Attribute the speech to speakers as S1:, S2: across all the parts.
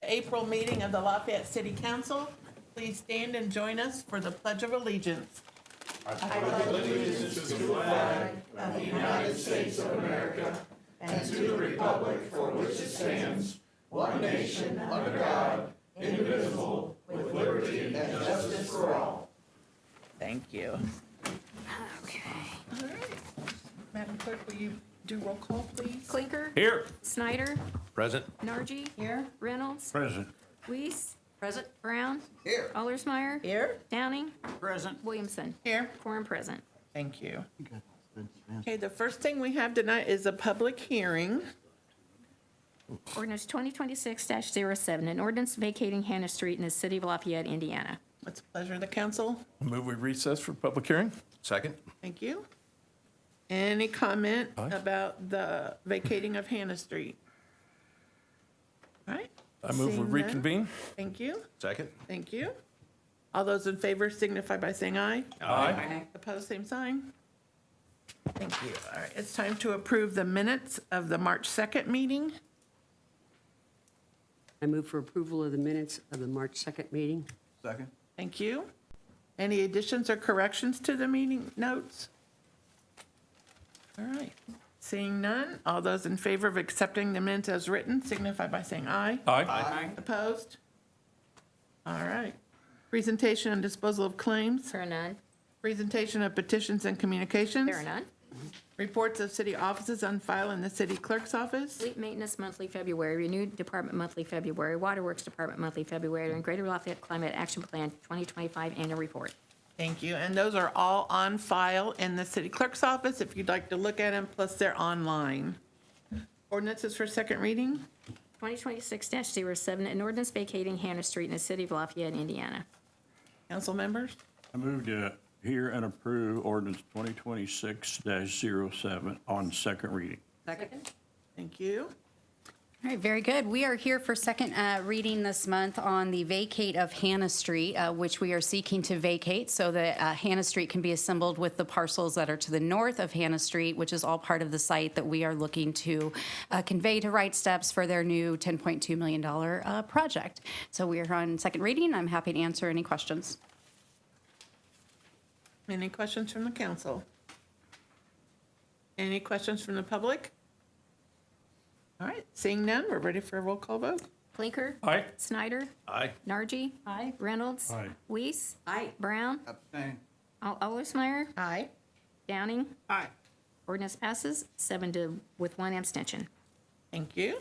S1: April meeting of the Lafayette City Council. Please stand and join us for the Pledge of Allegiance. Thank you.
S2: Okay.
S1: All right. Madam Clerk, will you do roll call, please?
S2: Clinker.
S3: Here.
S2: Snyder.
S3: Present.
S2: Nargi. Here. Reynolds.
S3: Present.
S2: Weiss. Present. Brown.
S3: Here.
S2: Allersmeyer.
S1: Here.
S2: Downing.
S3: Present.
S2: Williamson.
S1: Here.
S2: Quorum present.
S1: Thank you. Okay, the first thing we have tonight is a public hearing.
S2: Ordinance 2026-07, an ordinance vacating Hannah Street in the city of Lafayette, Indiana.
S1: What's the pleasure of the council?
S3: Move we recess for public hearing. Second.
S1: Thank you. Any comment
S3: Aye.
S1: about the vacating of Hannah Street? All right.
S3: I move we
S1: Seeing none.
S3: reconvene.
S1: Thank you.
S3: Second.
S1: Thank you. All those in favor signify by saying aye.
S3: Aye.
S1: Opposed, same sign. Thank you. All right, it's time to approve the minutes of the March 2nd meeting.
S4: I move for approval of the minutes of the March 2nd meeting.
S3: Second.
S1: Thank you. Any additions or corrections to the meeting notes? All right, seeing none, all those in favor of accepting the minutes as written signify by saying aye.
S3: Aye.
S1: Opposed? All right. Presentation and disposal of claims.
S2: There are none.
S1: Presentation of petitions and communications.
S2: There are none.
S1: Reports of city offices on file in the city clerk's office.
S2: Fleet maintenance monthly February, renewed department monthly February, waterworks department monthly February, and Greater Lafayette Climate Action Plan 2025 annual report.
S1: Thank you. And those are all on file in the city clerk's office if you'd like to look at them, plus they're online. Ordinances for second reading.
S2: 2026-07, an ordinance vacating Hannah Street in the city of Lafayette, Indiana.
S1: Council members?
S5: I move to hear and approve ordinance 2026-07 on second reading.
S4: Second.
S1: Thank you.
S6: All right, very good. We are here for second reading this month on the vacate of Hannah Street, which we are seeking to vacate so that Hannah Street can be assembled with the parcels that are to the north of Hannah Street, which is all part of the site that we are looking to convey to Right Steps for their new $10.2 million project. So we are on second reading. I'm happy to answer any questions.
S1: Any questions from the council? Any questions from the public? All right, seeing none, we're ready for a roll call vote.
S2: Clinker.
S3: Aye.
S2: Snyder.
S3: Aye.
S2: Nargi. Aye. Reynolds.
S5: Aye.
S2: Weiss.
S4: Aye.
S2: Brown.
S3: Abstain.
S2: Allersmeyer.
S1: Aye.
S2: Downing.
S3: Aye.
S2: Ordinance passes 7 with 1 abstention.
S1: Thank you.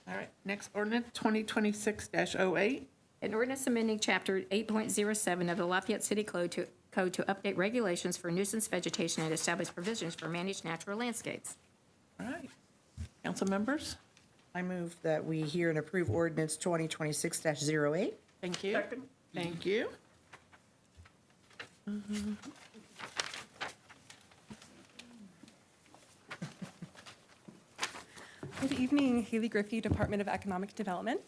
S1: All right, next ordinance, 2026-08.
S2: An ordinance amending Chapter 8.07 of the Lafayette City Code to update regulations for nuisance vegetation and establish provisions for managed natural landscapes.
S1: All right, council members?
S7: I move that we hear and approve ordinance 2026-08.
S1: Thank you. Thank you.
S8: Good evening, Haley Griffey, Department of Economic Development.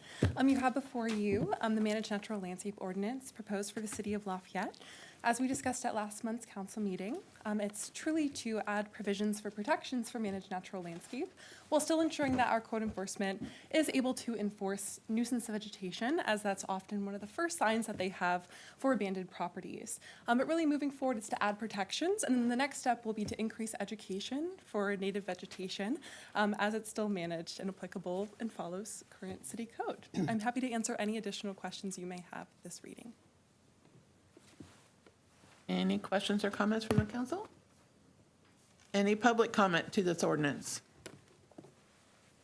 S8: You have before you the Managed Natural Landscape Ordinance proposed for the city of Lafayette. As we discussed at last month's council meeting, it's truly to add provisions for protections for managed natural landscape while still ensuring that our code enforcement is able to enforce nuisance vegetation, as that's often one of the first signs that they have for abandoned properties. But really moving forward is to add protections, and then the next step will be to increase education for native vegetation as it's still managed and applicable and follows current city code. I'm happy to answer any additional questions you may have this reading.
S1: Any questions or comments from the council? Any public comment to this ordinance?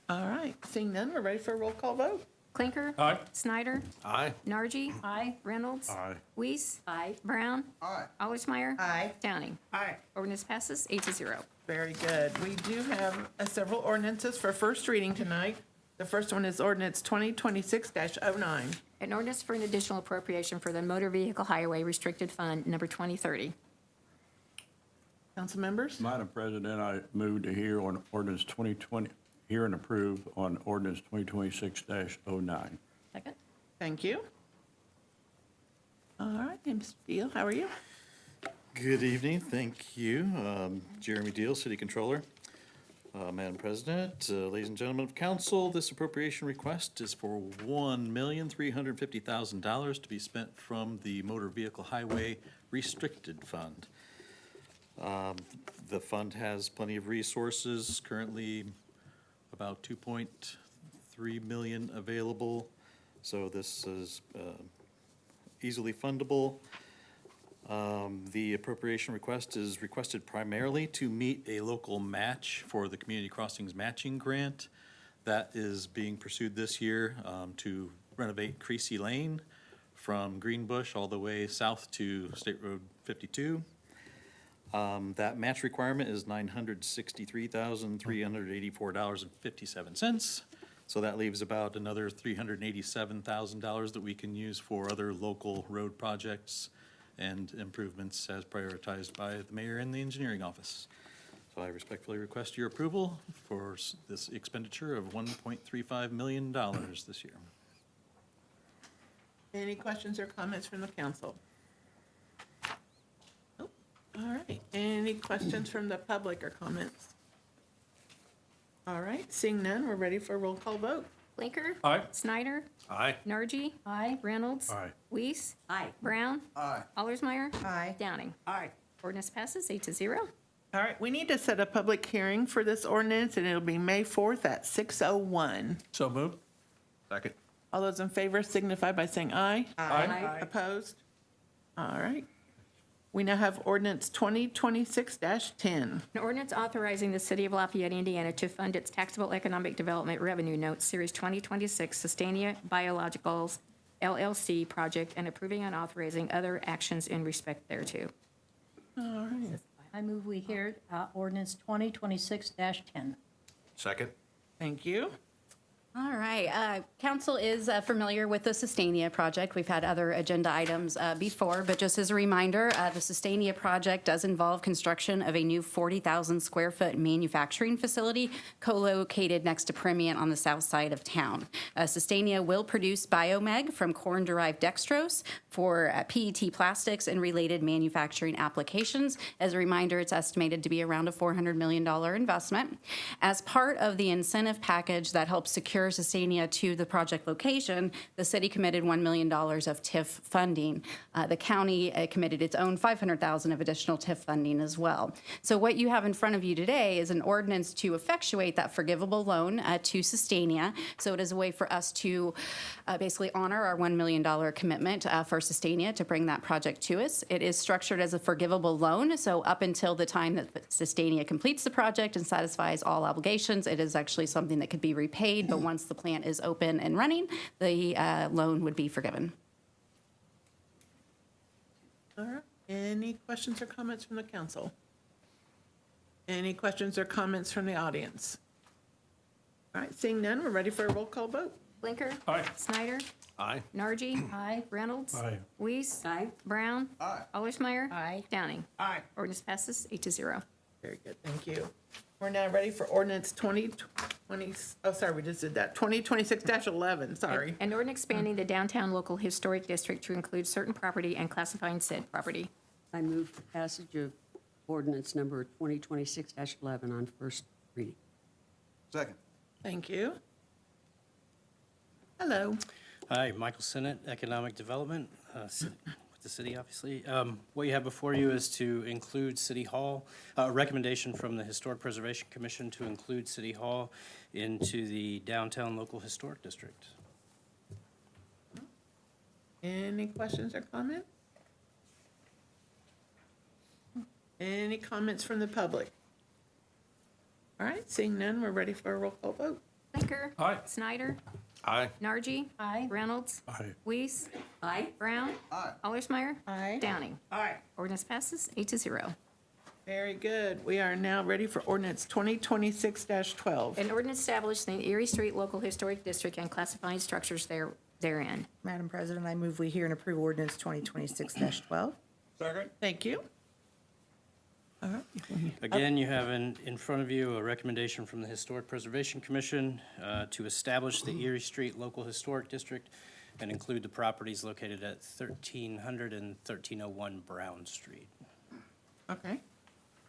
S1: All right, seeing none, we're ready for a roll call vote.
S2: Clinker.
S3: Aye.
S2: Snyder.
S3: Aye.
S2: Nargi. Aye. Reynolds.
S5: Aye.
S2: Weiss. Aye. Brown.
S3: Aye.
S2: Allersmeyer.
S7: Aye.
S2: Downing.
S3: Aye.
S2: Ordinance passes 8-0.
S1: Very good. We do have several ordinances for first reading tonight. The first one is ordinance 2026-09.
S2: An ordinance for an additional appropriation for the Motor Vehicle Highway Restricted Fund, number 2030.
S1: Council members?
S5: Madam President, I move to hear on ordinance 2020, hear and approve on ordinance 2026-09.
S2: Second.
S1: Thank you. All right, Mr. Deal, how are you?
S9: Good evening, thank you. Jeremy Deal, City Controller. Madam President, ladies and gentlemen of council, this appropriation request is for $1,350,000 to be spent from the Motor Vehicle Highway Restricted Fund. The fund has plenty of resources, currently about 2.3 million available, so this is easily fundable. The appropriation request is requested primarily to meet a local match for the Community Crossings Matching Grant that is being pursued this year to renovate Creasy Lane from Greenbush all the way south to State Road 52. That match requirement is $963,384.57. So that leaves about another $387,000 that we can use for other local road projects and improvements as prioritized by the mayor and the engineering office. So I respectfully request your approval for this expenditure of $1.35 million this year.
S1: Any questions or comments from the council? Nope. All right. Any questions from the public or comments? All right. Seeing none, we're ready for a roll call vote.
S2: Blinker.
S3: Aye.
S2: Snyder.
S3: Aye.
S2: Nargi.
S6: Aye.
S2: Reynolds.
S5: Aye.
S2: Weiss.
S4: Aye.
S2: Brown.
S3: Aye.
S2: Allersmeyer.
S7: Aye.
S2: Downing.
S4: Aye.
S2: Ordinance passes 8-0.
S1: All right. We need to set a public hearing for this ordinance, and it'll be May 4th at 6:01.
S3: So moved. Second.
S1: All those in favor signify by saying aye.
S3: Aye.
S1: Opposed? All right. We now have ordinance 2026-10.
S2: An ordinance authorizing the City of Lafayette, Indiana to fund its taxable economic development revenue notes, Series 2026 Sustainia Biologicals LLC project, and approving and authorizing other actions in respect thereto.
S1: All right.
S10: I move we hear ordinance 2026-10.
S3: Second.
S1: Thank you.
S6: All right. Council is familiar with the Sustainia project. We've had other agenda items before, but just as a reminder, the Sustainia project does involve construction of a new 40,000 square foot manufacturing facility co-located next to Primient on the south side of town. Sustainia will produce biomeg from corn-derived dextrose for PET plastics and related manufacturing applications. As a reminder, it's estimated to be around a $400 million investment. As part of the incentive package that helps secure Sustainia to the project location, the city committed $1 million of TIF funding. The county committed its own $500,000 of additional TIF funding as well. So what you have in front of you today is an ordinance to effectuate that forgivable loan to Sustainia. So it is a way for us to basically honor our $1 million commitment for Sustainia to bring that project to us. It is structured as a forgivable loan, so up until the time that Sustainia completes the project and satisfies all obligations, it is actually something that could be repaid, but once the plant is open and running, the loan would be forgiven.
S1: All right. Any questions or comments from the council? Any questions or comments from the audience? All right, seeing none, we're ready for a roll call vote.
S2: Blinker.
S3: Aye.
S2: Snyder.
S3: Aye.
S2: Nargi.
S10: Aye.
S2: Reynolds.
S5: Aye.
S2: Weiss.
S4: Aye.
S2: Brown.
S3: Aye.
S2: Allersmeyer.
S10: Aye.
S2: Downing.
S1: Aye.
S2: Ordinance passes 8-0.
S1: Very good, thank you. We're now ready for ordinance 2020, oh, sorry, we just did that, 2026-11, sorry.
S2: An ordinance expanding the downtown local historic district to include certain property and classifying said property.
S4: I move for passage of ordinance number 2026-11 on first reading.
S3: Second.
S1: Thank you. Hello.
S11: Hi, Michael Sinnott, Economic Development, with the city, obviously. What you have before you is to include City Hall, a recommendation from the Historic Preservation Commission to include City Hall into the downtown local historic district.
S1: Any questions or comments? Any comments from the public? All right, seeing none, we're ready for a roll call vote.
S2: Blinker.
S3: Aye.
S2: Snyder.
S3: Aye.
S2: Nargi.
S10: Aye.
S2: Reynolds.
S5: Aye.
S2: Weiss.
S4: Aye.
S2: Brown.
S3: Aye.
S2: Allersmeyer.
S7: Aye.
S2: Downing.
S1: Aye.
S2: Ordinance passes 8-0.
S1: Very good. We are now ready for ordinance 2026-12.
S2: An ordinance establishing the Erie Street Local Historic District and classifying structures therein.
S7: Madam President, I move we hear and approve ordinance 2026-12.
S3: Second.
S1: Thank you. All right.
S11: Again, you have in front of you a recommendation from the Historic Preservation Commission to establish the Erie Street Local Historic District and include the properties located at 1300 and 1301 Brown Street.
S1: Okay.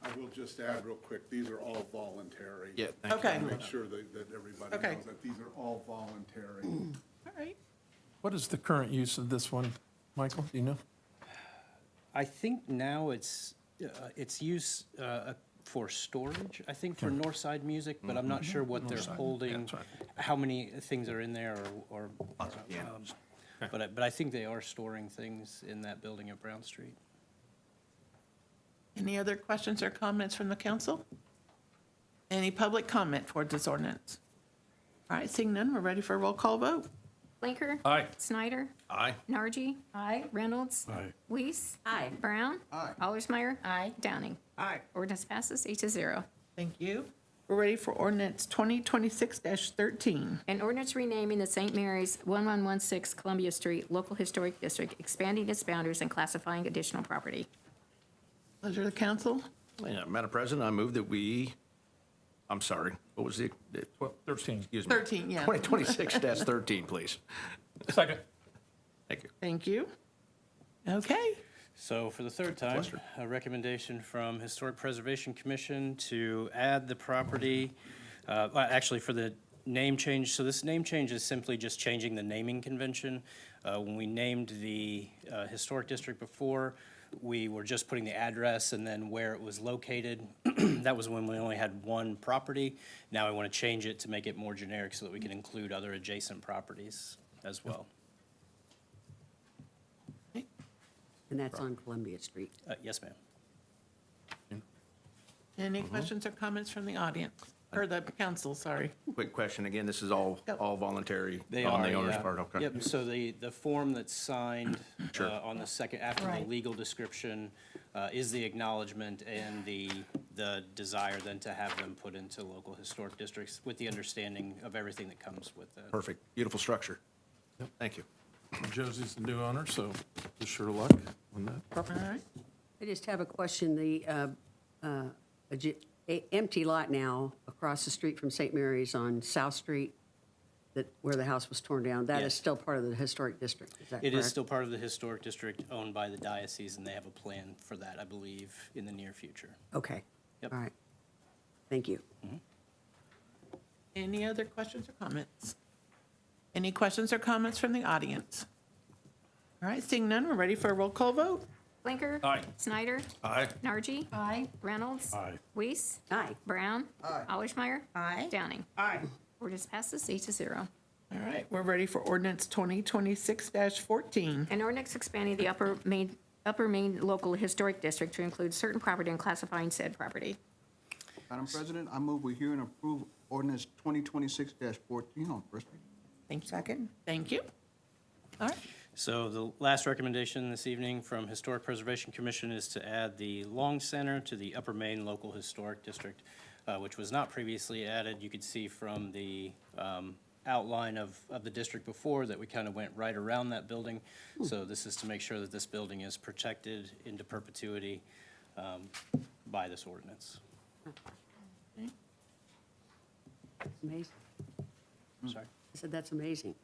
S12: I will just add real quick, these are all voluntary.
S3: Yeah, thank you.
S1: Okay,
S12: Make sure that everybody
S1: Okay.
S12: knows that these are all voluntary.
S1: all right.
S13: What is the current use of this one, Michael? Do you know?
S11: I think now it's use for storage, I think, for Northside Music, but I'm not sure what they're
S13: Northside,
S11: holding,
S13: that's right.
S11: how many things are in there, or, but I think they are storing things in that building at Brown Street.
S1: Any other questions or comments from the council? Any public comment towards this ordinance? All right, seeing none, we're ready for a roll call vote.
S2: Blinker.
S13: Aye.
S2: Snyder.
S3: Aye.
S2: Nargy.
S10: Aye.
S2: Reynolds.
S5: Aye.
S2: Weiss.
S4: Aye.
S2: Brown.
S3: Aye.
S2: Allersmeyer.
S10: Aye.
S2: Downing.
S3: Aye.
S2: Ordinance passes 8-0.
S1: Thank you. We're ready for ordinance 2026-13.
S2: An ordinance renaming the St. Mary's 1116 Columbia Street Local Historic District, expanding its boundaries and classifying additional property.
S1: Pleasure of the council.
S3: Yeah, Madam President, I move that I'm sorry, what was the?
S13: 13.
S3: Excuse me.
S1: 13, yeah.
S3: 2026-13, please.
S13: Second.
S3: Thank you.
S1: Thank you. Okay.
S11: So for the third time, a recommendation from Historic Preservation Commission to add the property, actually for the name change. So this name change is simply just changing the naming convention. When we named the historic district before, we were just putting the address and then where it was located. That was when we only had one property. Now we want to change it to make it more generic so that we can include other adjacent properties as well.
S4: And that's on Columbia Street.
S11: Yes, ma'am.
S1: Any questions or comments from the audience? Or the council, sorry.
S3: Quick question, again, this is all voluntary
S11: They
S3: on
S11: are,
S3: the owner's
S11: yeah.
S3: part, okay?
S11: Yep, so the form that's signed
S3: Sure.
S11: on the second, after the
S10: Right.
S11: legal description, is the acknowledgement and the desire then to have them put into local historic districts with the understanding of everything that comes with that.
S3: Perfect, beautiful structure. Thank you.
S13: Josie's the new owner, so wish her luck on that
S1: All
S13: property.
S1: right.
S4: I just have a question. The empty lot now across the street from St. Mary's on South Street, where the house was torn down, that is
S11: Yes.
S4: still part of the historic district, is that correct?
S11: It is still part of the historic district owned by the diocese, and they have a plan for that, I believe, in the near future.
S4: Okay.
S11: Yep.
S4: All right. Thank you.
S1: Any other questions or comments? Any questions or comments from the audience? All right, seeing none, we're ready for a roll call vote.
S2: Blinker.
S13: Aye.
S2: Snyder.
S3: Aye.
S2: Nargy.
S10: Aye.
S2: Reynolds.
S5: Aye.
S2: Weiss.
S4: Aye.
S2: Brown. Allersmeyer.
S7: Aye.
S2: Downing.
S3: Aye.
S2: Ordinance passes 8-0.
S1: All right, we're ready for ordinance 2026-14.
S2: An ordinance expanding the Upper Main Local Historic District to include certain property and classifying said property.
S14: Madam President, I move we hear and approve ordinance 2026-14 on first reading.
S1: Thank you. Second. Thank you. All right,
S11: So the last recommendation this evening from Historic Preservation Commission is to add the Long Center to the Upper Main Local Historic District, which was not previously added. You could see from the outline of the district before that we kind of went right around that building. So this is to make sure that this building is protected into perpetuity by this ordinance.
S4: That's amazing.
S11: Sorry.
S4: I said that's amazing.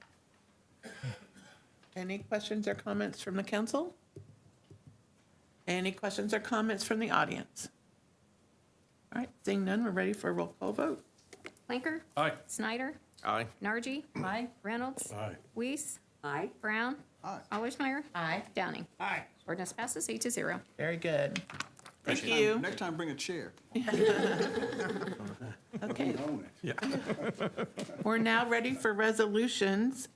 S1: any questions or comments from the council? Any questions or comments from the audience? All right, seeing none, we're ready for a roll call vote.
S2: Blinker.
S13: Aye.
S2: Snyder.
S3: Aye.
S2: Nargy.
S10: Aye.
S2: Reynolds.
S5: Aye.
S2: Weiss.
S4: Aye.
S2: Brown.
S14: Aye.
S2: Allersmeyer.
S10: Aye.
S2: Downing.
S3: Aye.
S2: Ordinance passes 8-0.
S1: Very good. Thank
S14: Next time-
S1: you.
S14: Next time, bring a chair.
S1: Okay,
S12: Own it.
S1: we're now ready for resolutions.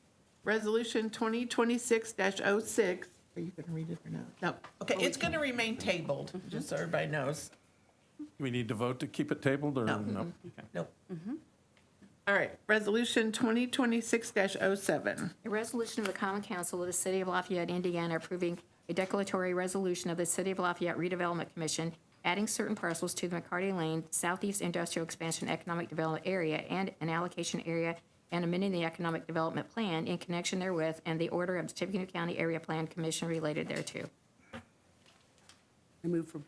S1: Resolution 2026-06. Are you going to read it or no? No. Okay, it's going to remain tabled, just so everybody knows.
S13: Do we need to vote to keep it tabled, or
S1: No.
S13: no?
S1: Nope. All right, Resolution 2026-07.
S2: A resolution of the Common Council of the City of Lafayette, Indiana, approving a declaratory resolution of the City of Lafayette Redevelopment Commission, adding certain parcels to the McCarty Lane Southeast Industrial Expansion Economic Development Area and an allocation area, and amending the Economic Development Plan in connection therewith, and the order of the Tippecanoe County Area Plan Commission related thereto.
S4: I move for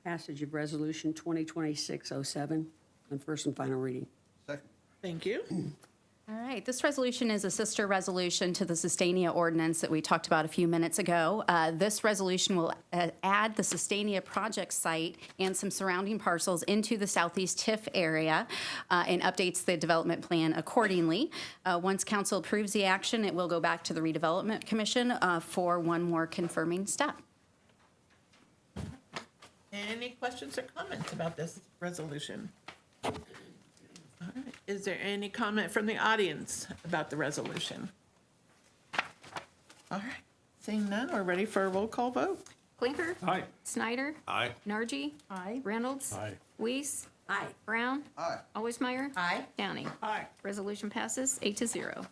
S4: passage of resolution 2026-07 on first and final reading.
S14: Second.
S1: Thank you.
S6: All right, this resolution is a sister resolution to the Sustainia ordinance that we talked about a few minutes ago. This resolution will add the Sustainia project site and some surrounding parcels into the southeast TIF area and updates the development plan accordingly. Once council approves the action, it will go back to the redevelopment commission for one more confirming step.
S1: Any questions or comments about this resolution? All right. Is there any comment from the audience about the resolution? All right. Seeing none, we're ready for a roll call vote.
S2: Clinker?
S5: Aye.
S2: Snyder?
S3: Aye.
S2: Nargi?
S10: Aye.
S2: Reynolds?
S5: Aye.
S2: Weiss?
S4: Aye.
S2: Brown?
S14: Aye.
S2: Alwaysmeyer?
S7: Aye.
S2: Downing?
S1: Aye.
S2: Resolution passes 8-0.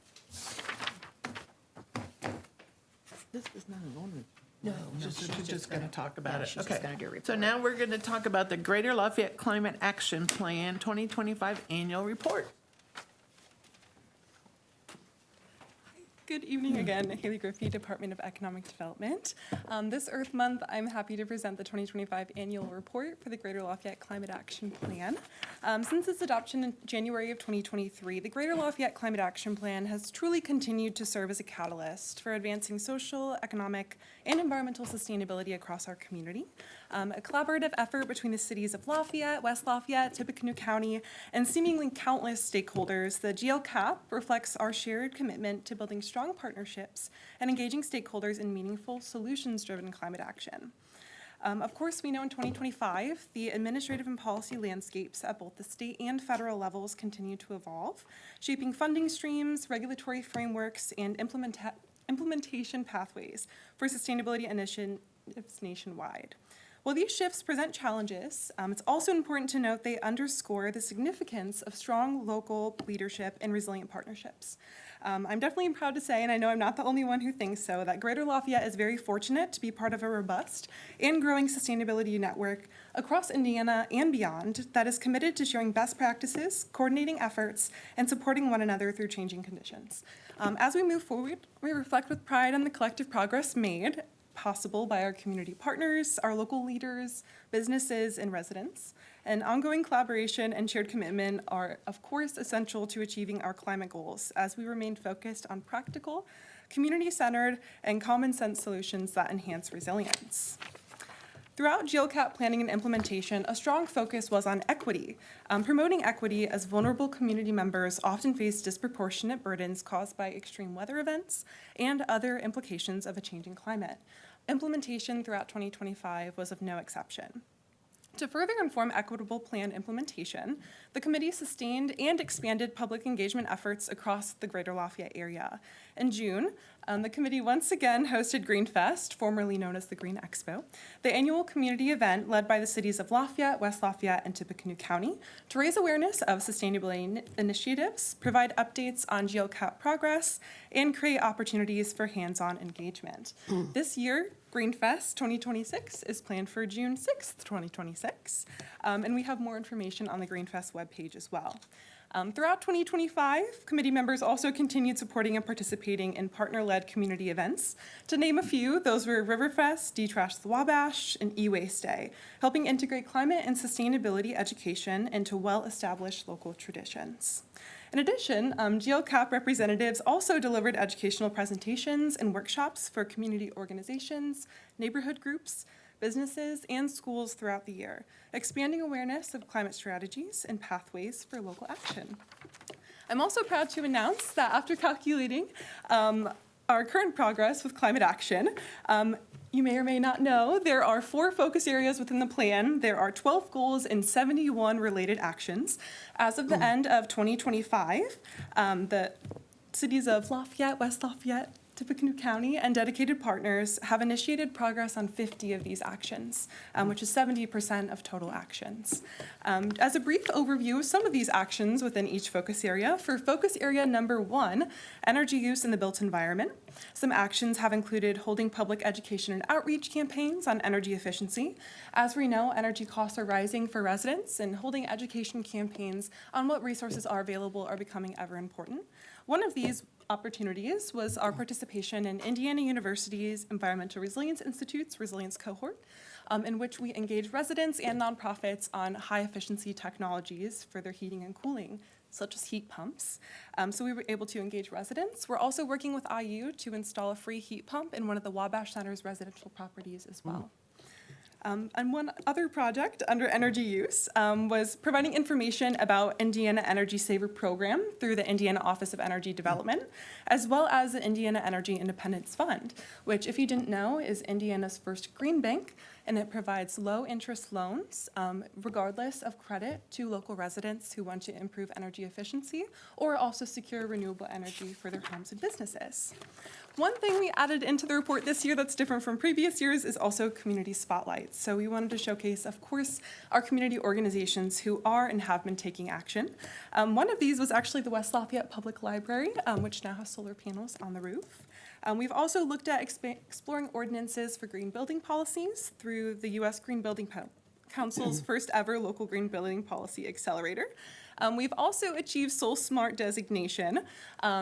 S1: This is not an ordinance. No, she's just going to talk about it.
S2: she's just
S1: Okay.
S2: gonna do a
S1: So
S2: report.
S1: now we're going to talk about the Greater Lafayette Climate Action Plan 2025 Annual Report.
S8: Good evening again, Haley Griffey, Department of Economic Development. This Earth Month, I'm happy to present the 2025 Annual Report for the Greater Lafayette Climate Action Plan. Since its adoption in January of 2023, the Greater Lafayette Climate Action Plan has truly continued to serve as a catalyst for advancing social, economic, and environmental sustainability across our community. A collaborative effort between the cities of Lafayette, West Lafayette, Tippecanoe County, and seemingly countless stakeholders, the GLCAP reflects our shared commitment to building strong partnerships and engaging stakeholders in meaningful, solutions-driven climate action. Of course, we know in 2025, the administrative and policy landscapes at both the state and federal levels continue to evolve, shaping funding streams, regulatory frameworks, and implementation pathways for sustainability initiatives nationwide. While these shifts present challenges, it's also important to note they underscore the significance of strong local leadership and resilient partnerships. I'm definitely proud to say, and I know I'm not the only one who thinks so, that Greater Lafayette is very fortunate to be part of a robust and growing sustainability network across Indiana and beyond that is committed to sharing best practices, coordinating efforts, and supporting one another through changing conditions. As we move forward, we reflect with pride on the collective progress made possible by our community partners, our local leaders, businesses, and residents. And ongoing collaboration and shared commitment are, of course, essential to achieving our climate goals as we remain focused on practical, community-centered, and common-sense solutions that enhance resilience. Throughout GLCAP planning and implementation, a strong focus was on equity, promoting equity as vulnerable community members often face disproportionate burdens caused by extreme weather events and other implications of a changing climate. Implementation throughout 2025 was of no exception. To further inform equitable plan implementation, the committee sustained and expanded public engagement efforts across the Greater Lafayette area. In June, the committee once again hosted Green Fest, formerly known as the Green Expo, the annual community event led by the cities of Lafayette, West Lafayette, and Tippecanoe County to raise awareness of sustainability initiatives, provide updates on GLCAP progress, and create opportunities for hands-on engagement. This year, Green Fest 2026 is planned for June 6th, 2026, and we have more information on the Green Fest webpage as well. Throughout 2025, committee members also continued supporting and participating in partner-led community events. To name a few, those were Riverfest, D-Trash the Wabash, and E-Waste Day, helping integrate climate and sustainability education into well-established local traditions. In addition, GLCAP representatives also delivered educational presentations and workshops for community organizations, neighborhood groups, businesses, and schools throughout the year, expanding awareness of climate strategies and pathways for local action. I'm also proud to announce that after calculating our current progress with climate action, you may or may not know, there are 4 focus areas within the plan. There are 12 goals and 71 related actions. As of the end of 2025, the cities of Lafayette, West Lafayette, Tippecanoe County, and dedicated partners have initiated progress on 50 of these actions, which is 70% of total actions. As a brief overview of some of these actions within each focus area, for focus area number 1, energy use in the built environment, some actions have included holding public education and outreach campaigns on energy efficiency. As we know, energy costs are rising for residents, and holding education campaigns on what resources are available are becoming ever important. One of these opportunities was our participation in Indiana University's Environmental Resilience Institute's Resilience Cohort. in which we engage residents and nonprofits on high-efficiency technologies for their heating and cooling, such as heat pumps. So we were able to engage residents. We're also working with IU to install a free heat pump in one of the Wabash Center's residential properties as well. And one other project under energy use was providing information about Indiana Energy Saver Program through the Indiana Office of Energy Development, as well as the Indiana Energy Independence Fund, which, if you didn't know, is Indiana's first green bank, and it provides low-interest loans, regardless of credit, to local residents who want to improve energy efficiency or also secure renewable energy for their homes and businesses. One thing we added into the report this year that's different from previous years is also community spotlights. So we wanted to showcase, of course, our community organizations who are and have been taking action. One of these was actually the West Lafayette Public Library, which now has solar panels on the roof. We've also looked at exploring ordinances for green building policies through the U.S. Green Building Council's first ever local green building policy accelerator. We've also achieved Soul Smart designation.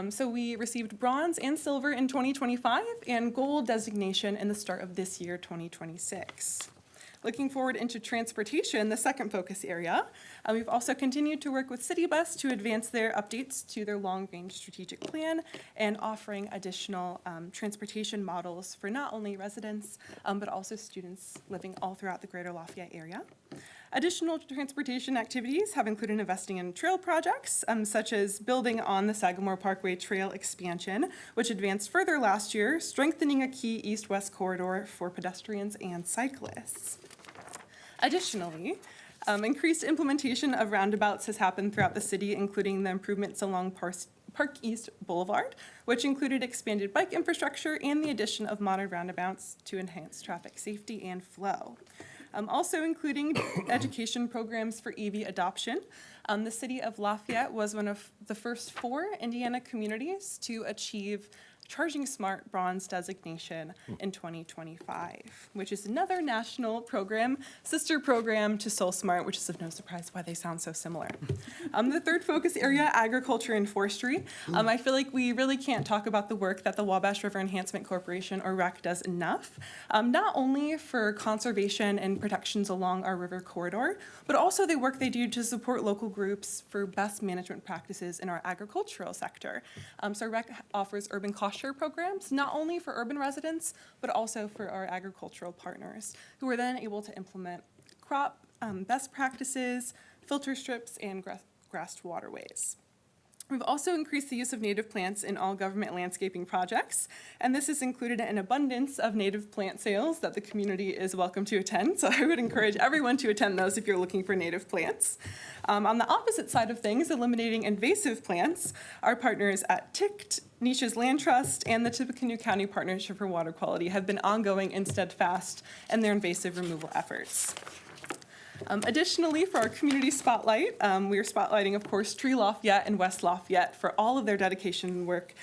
S8: So we received bronze and silver in 2025 and gold designation in the start of this year, 2026. Looking forward into transportation, the second focus area, we've also continued to work with City Bus to advance their updates to their long-range strategic plan and offering additional transportation models for not only residents, but also students living all throughout the greater Lafayette area. Additional transportation activities have included investing in trail projects, such as building on the Sagamore Parkway Trail expansion, which advanced further last year, strengthening a key east-west corridor for pedestrians and cyclists. Additionally, increased implementation of roundabouts has happened throughout the city, including the improvements along Park East Boulevard, which included expanded bike infrastructure and the addition of modern roundabouts to enhance traffic safety and flow. Also including education programs for EV adoption. The city of Lafayette was one of the first 4 Indiana communities to achieve Charging Smart Bronze designation in 2025, which is another national program, sister program to Soul Smart, which is of no surprise why they sound so similar. The third focus area, agriculture and forestry. I feel like we really can't talk about the work that the Wabash River Enhancement Corporation, or REC, does enough, not only for conservation and protections along our river corridor, but also the work they do to support local groups for best management practices in our agricultural sector. So REC offers urban cost share programs, not only for urban residents, but also for our agricultural partners, who are then able to implement crop best practices, filter strips, and grassed waterways. We've also increased the use of native plants in all government landscaping projects, and this has included an abundance of native plant sales that the community is welcome to attend, so I would encourage everyone to attend those if you're looking for native plants. On the opposite side of things, eliminating invasive plants, our partners at TICT, Nisha's Land Trust, and the Tippecanoe County Partnership for Water Quality have been ongoing and steadfast in their invasive removal efforts. Additionally, for our community spotlight, we are spotlighting, of course, Tree Lafayette and West Lafayette for all of their dedication work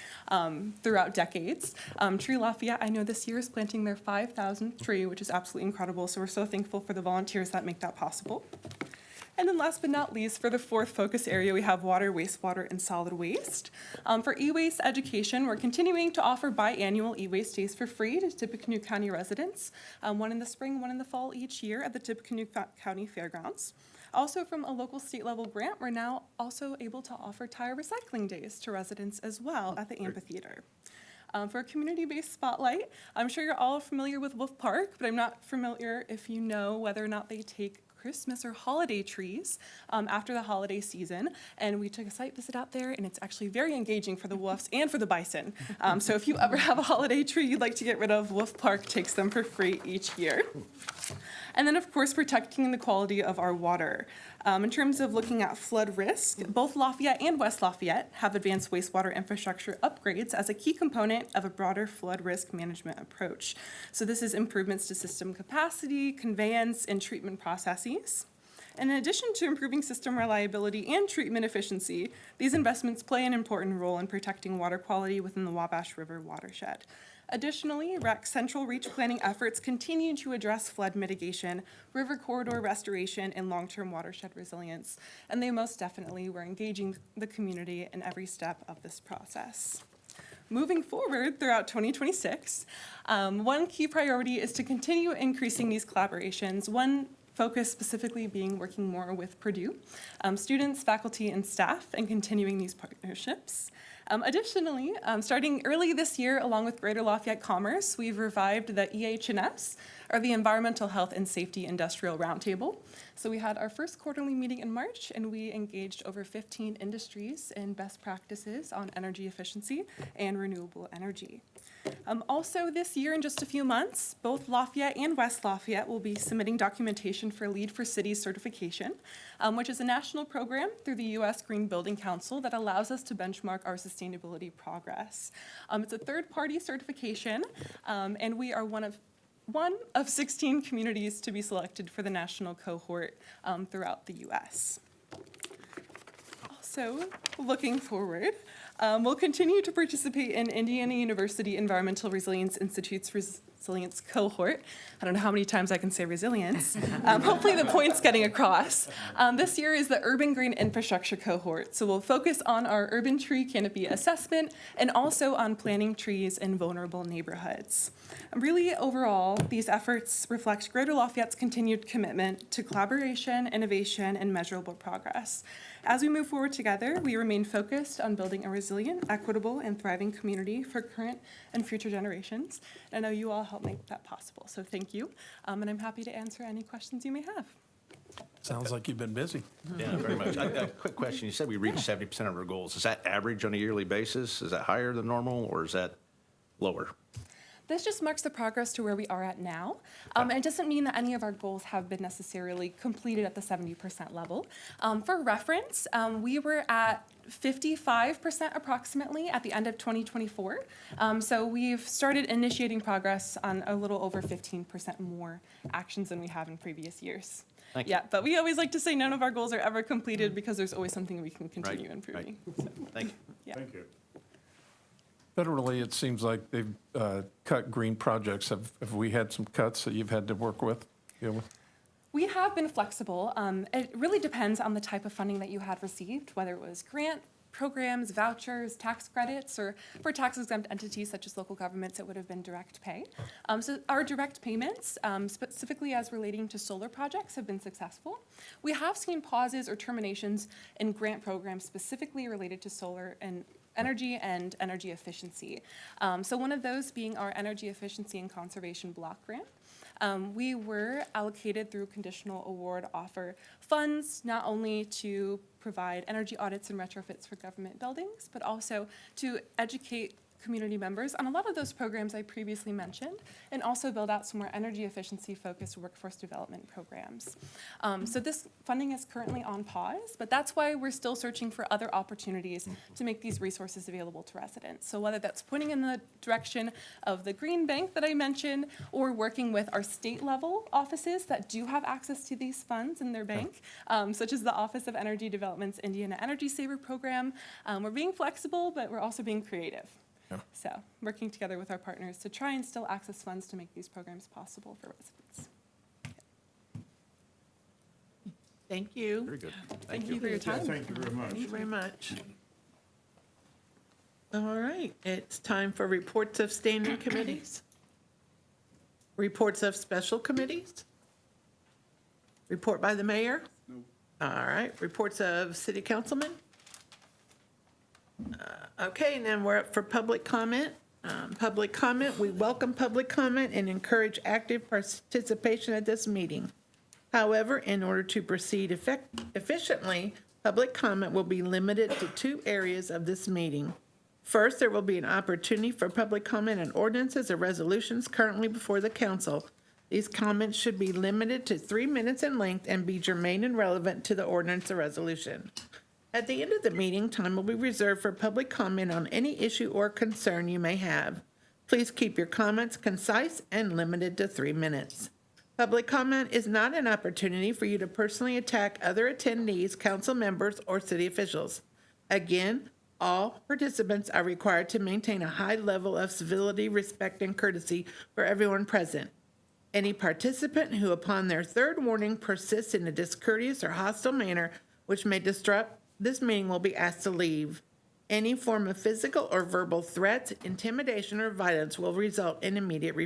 S8: throughout decades. Tree Lafayette, I know this year is planting their 5,000th tree, which is absolutely incredible, so we're so thankful for the volunteers that make that possible. And then last but not least, for the fourth focus area, we have water, wastewater, and solid waste. For e-waste education, we're continuing to offer biannual e-waste days for free to Tippecanoe County residents, one in the spring, one in the fall each year at the Tippecanoe County Fairgrounds. Also, from a local state level grant, we're now also able to offer tire recycling days to residents as well at the amphitheater. For a community-based spotlight, I'm sure you're all familiar with Wolf Park, but I'm not familiar if you know whether or not they take Christmas or holiday trees after the holiday season. And we took a site visit out there, and it's actually very engaging for the wolves and for the bison. So if you ever have a holiday tree you'd like to get rid of, Wolf Park takes them for free each year. And then, of course, protecting the quality of our water. In terms of looking at flood risk, both Lafayette and West Lafayette have advanced wastewater infrastructure upgrades as a key component of a broader flood risk management approach. So this is improvements to system capacity, conveyance, and treatment processes. And in addition to improving system reliability and treatment efficiency, these investments play an important role in protecting water quality within the Wabash River watershed. Additionally, REC's central reach planning efforts continue to address flood mitigation, river corridor restoration, and long-term watershed resilience, and they most definitely were engaging the community in every step of this process. moving forward throughout 2026, one key priority is to continue increasing these collaborations. One focus specifically being working more with Purdue, students, faculty, and staff, and continuing these partnerships. Additionally, starting early this year, along with Greater Lafayette Commerce, we've revived the EH&S, or the Environmental Health and Safety Industrial Roundtable. So we had our first quarterly meeting in March, and we engaged over 15 industries in best practices on energy efficiency and renewable energy. Also this year, in just a few months, both Lafayette and West Lafayette will be submitting documentation for Lead for Cities certification, which is a national program through the U.S. Green Building Council that allows us to benchmark our sustainability progress. It's a third-party certification, and we are one of 16 communities to be selected for the national cohort throughout the U.S. Also, looking forward, we'll continue to participate in Indiana University Environmental Resilience Institute's resilience cohort. I don't know how many times I can say resilience. Hopefully the point's getting across. This year is the Urban Green Infrastructure cohort, so we'll focus on our urban tree canopy assessment and also on planting trees in vulnerable neighborhoods. Really, overall, these efforts reflect Greater Lafayette's continued commitment to collaboration, innovation, and measurable progress. As we move forward together, we remain focused on building a resilient, equitable, and thriving community for current and future generations. And I know you all help make that possible, so thank you. And I'm happy to answer any questions you may have.
S13: Sounds like you've been busy.
S3: Yeah, very much. A quick question. You said we reached 70% of our goals. Is that average on a yearly basis? Is that higher than normal, or is that lower?
S8: This just marks the progress to where we are at now. And it doesn't mean that any of our goals have been necessarily completed at the 70% level. For reference, we were at 55% approximately at the end of 2024. So we've started initiating progress on a little over 15% more actions than we have in previous years.
S3: Thank you.
S8: Yeah, but we always like to say none of our goals are ever completed because there's always something we can continue improving. So,
S3: Thank you.
S8: yeah.
S12: Thank you.
S13: Federally, it seems like they've cut green projects. Have we had some cuts that you've had to work with, deal with?
S8: We have been flexible. It really depends on the type of funding that you had received, whether it was grant programs, vouchers, tax credits, or for tax-exempt entities such as local governments, it would have been direct pay. So our direct payments, specifically as relating to solar projects, have been successful. We have seen pauses or terminations in grant programs specifically related to solar and energy and energy efficiency. So one of those being our Energy Efficiency and Conservation Block Grant. We were allocated through conditional award offer funds, not only to provide energy audits and retrofits for government buildings, but also to educate community members on a lot of those programs I previously mentioned, and also build out some more energy efficiency focused workforce development programs. So this funding is currently on pause, but that's why we're still searching for other opportunities to make these resources available to residents. So whether that's pointing in the direction of the Green Bank that I mentioned, or working with our state level offices that do have access to these funds in their bank, such as the Office of Energy Development's Indiana Energy Saver program. We're being flexible, but we're also being creative. So working together with our partners to try and still access funds to make these programs possible for residents.
S1: Thank you.
S3: Very good.
S8: Thank you for your time.
S12: Thank you very much.
S1: Thank you very much. All right, it's time for reports of standing committees. Reports of special committees. Report by the mayor. All right, reports of city councilmen. Okay, and then we're up for public comment. Public comment, we welcome public comment and encourage active participation at this meeting. However, in order to proceed efficiently, public comment will be limited to 2 areas of this meeting. First, there will be an opportunity for public comment on ordinances or resolutions currently before the council. These comments should be limited to 3 minutes in length and be germane and relevant to the ordinance or resolution. At the end of the meeting, time will be reserved for public comment on any issue or concern you may have. Please keep your comments concise and limited to 3 minutes. Public comment is not an opportunity for you to personally attack other attendees, council members, or city officials. Again, all participants are required to maintain a high level of civility, respect, and courtesy for everyone present. Any participant who, upon their 3rd warning, persists in a discourteous or hostile manner which may disrupt this meeting will be asked to leave. Any form of physical or verbal threats, intimidation, or violence will result in immediate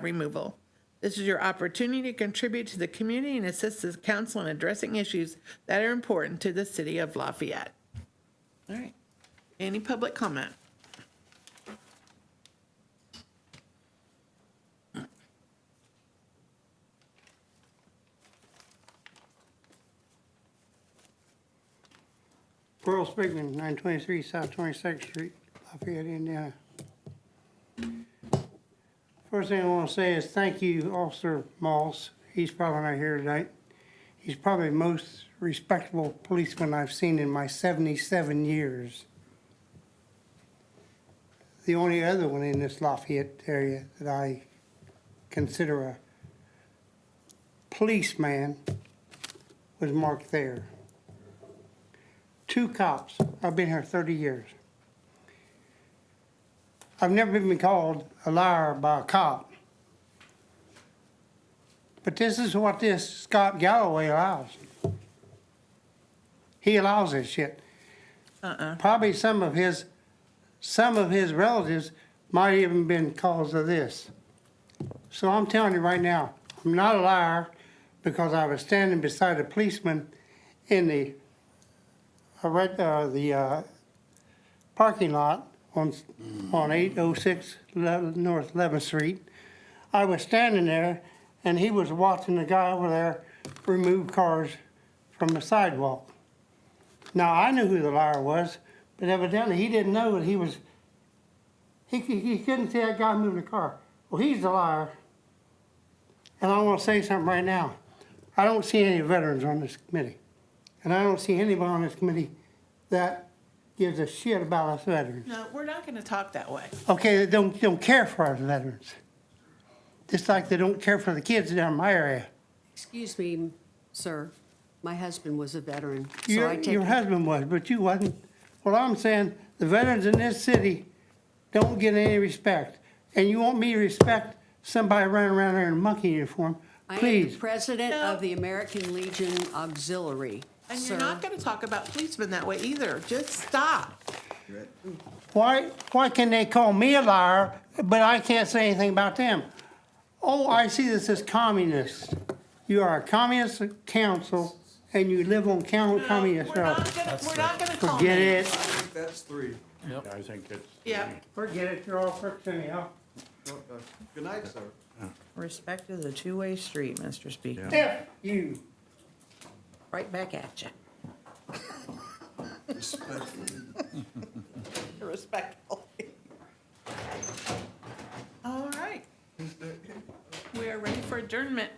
S1: removal. This is your opportunity to contribute to the community and assist the council in addressing issues that are important to the city of Lafayette. All right. Any public comment?
S15: Burl Spigman, 923 South 22nd Street, Lafayette, Indiana. First thing I want to say is thank you, Officer Moss. He's probably not here tonight. He's probably the most respectable policeman I've seen in my 77 years. The only other one in this Lafayette area that I consider a policeman was Mark Thayer. 2 cops. I've been here 30 years. I've never been called a liar by a cop. But this is what this Scott Galloway allows. He allows this shit. Probably some of his relatives might even been cause of this. So I'm telling you right now, I'm not a liar because I was standing beside a policeman in the parking lot on 806 North 11th Street. I was standing there, and he was watching the guy over there remove cars from the sidewalk. Now, I knew who the liar was, but evidently he didn't know that he couldn't see that guy moving the car. Well, he's the liar. And I want to say something right now. I don't see any veterans on this committee. And I don't see anybody on this committee that gives a shit about us veterans.
S1: No, we're not going to talk that way.
S15: Okay, they don't care for our veterans. Just like they don't care for the kids down in my area.
S4: Excuse me, sir. My husband was a veteran, so I take
S15: Your husband was, but you wasn't. What I'm saying, the veterans in this city don't get any respect. And you want me to respect somebody running around there in a monkey uniform?
S4: I am
S15: Please.
S4: the president of the American Legion Auxiliary,
S1: And
S4: sir.
S1: you're not going to talk about policemen that way either. Just stop.
S15: Why can they call me a liar, but I can't say anything about them? Oh, I see this as communist. You are a communist council, and you live on communist
S1: We're
S15: road.
S1: not going to call
S15: Forget
S1: names.
S15: it.
S14: That's 3.
S5: Yeah, I think it's.
S1: Yeah.
S15: Forget it. You're all crooks anyhow.
S14: Good night, sir.
S7: Respect is a two-way street, Mr. Speaker.
S15: F you.
S7: Right back at you.
S1: Respectfully. All right. We are ready for adjournment.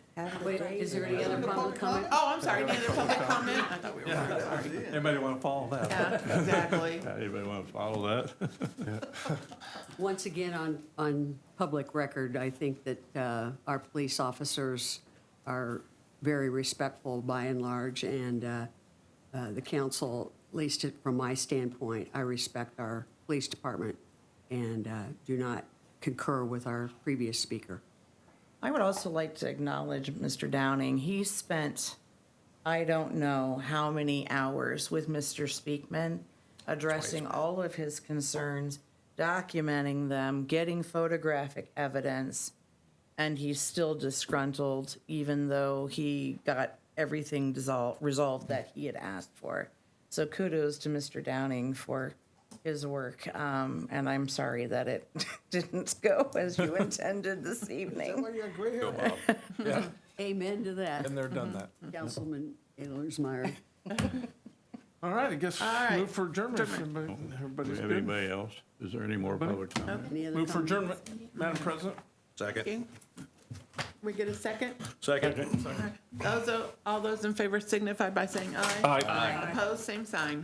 S4: Wait, is there any other public comment?
S1: Oh, I'm sorry. Any other public comment? I thought we were. Sorry.
S13: Anybody want to follow that?
S1: Yeah, exactly.
S13: Anybody want to follow that?
S4: Once again, on public record, I think that our police officers are very respectful by and large, and the council, at least from my standpoint, I respect our police department and do not concur with our previous speaker.
S7: I would also like to acknowledge Mr. Downing. He spent, I don't know how many hours with Mr. Speakman, addressing all of his concerns, documenting them, getting photographic evidence, and he's still disgruntled, even though he got everything resolved that he had asked for. So kudos to Mr. Downing for his work, and I'm sorry that it didn't go as you intended this evening.
S4: Amen to that.
S13: And they're done that.
S4: Councilman Aylersmeyer.
S13: All right, I guess
S1: right.
S13: move for adjournment.
S5: Do
S13: Everybody's
S5: we have
S13: good.
S5: anybody else? Is there any more public comment?
S4: Any other
S13: Move for
S4: comments?
S13: adjournment, Madam President.
S3: Second.
S1: We get a second?
S3: Second.
S1: All those in favor signify by saying aye.
S13: Aye.
S1: Opposed, same sign.